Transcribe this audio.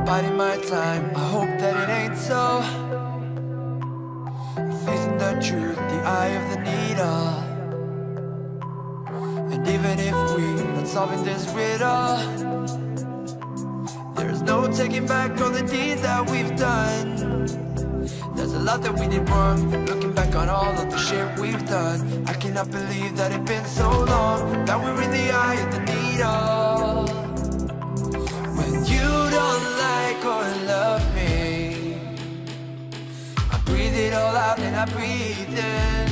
biding my time. I hope that it ain't so. Facing the truth, the eye of the needle. And even if we're not solving this riddle, there's no taking back all the deeds that we've done. There's a lot that we did wrong, looking back on all of the shit we've done. I cannot believe that it's been so long, that we're in the eye of the needle. When you don't like or love me, I breathe it all out and I breathe in.